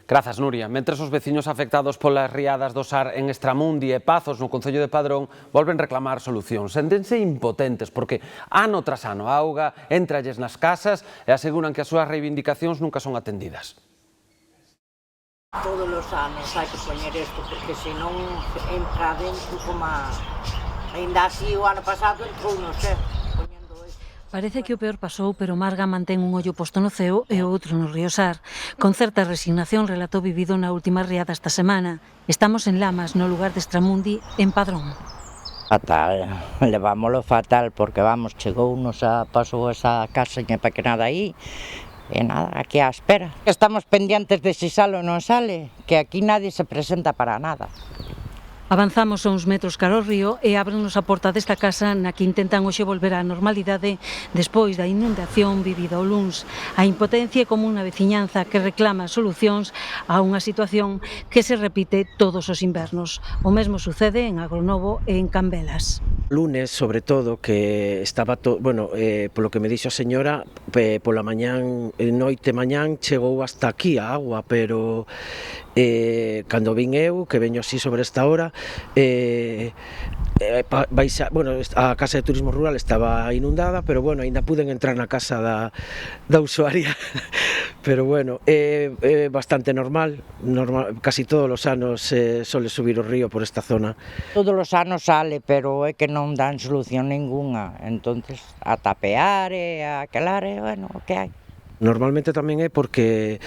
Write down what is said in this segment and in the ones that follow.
Grazas, Nuria. Mentres os veciños afectados polas riadas do Sar en Estramundi e Pazos, no concello de Padrón, volven reclamar solucións. Séntense impotentes porque ano tras ano a auga entralles nas casas e aseguran que as súas reivindicacións nunca son atendidas. Todos os anos hai que poñer isto porque senón entra dentro como ainda así o ano pasado entrou, non sei. Parece que o peor pasou, pero Marga mantén un ollo posto no ceo e o outro no río Sar. Con certa resignación relatou vivido na última riada esta semana. Estamos en Lamas, no lugar de Estramundi, en Padrón. Fatal, levámoslo fatal, porque vamos, chegounos pasou esa casaña pequenada aí, e nada, aquí á espera. Estamos pendientes de si sale ou non sale, que aquí nadie se presenta para nada. Avanzamos a uns metros cara ao río e ábrenos a porta desta casa na que intentan hoxe volver á normalidade despois da inundación vivida o luns. A impotencia é común na veciñanza que reclama solucións a unha situación que se repite todos os invernos. O mesmo sucede en Agronovo e en Cambelas. Lunes, sobre todo, que estaba polo que me dixo a señora, pola mañán, noite mañán, chegou hasta aquí a agua, pero cando vin eu, que veño así sobre esta hora, a casa de turismo rural estaba inundada, pero aínda puden entrar na casa da usuaria, pero é bastante normal, casi todos os anos sole subir o río por esta zona. Todos os anos sale, pero é que non dan solución ninguna, entonces a tapear e a aquelar, o que hai. Normalmente tamén é porque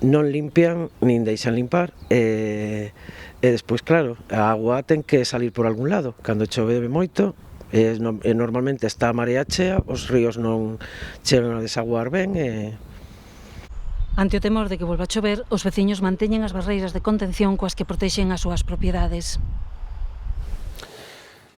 non limpian nin deixan limpar e despois, claro, a agua ten que salir por algún lado. Cando chove moito, normalmente está a marea chea, os ríos non chegan a desaguar ben e... Ante o temor de que volva a chover, os veciños manteñen as barreiras de contención coas que protexen as súas propiedades.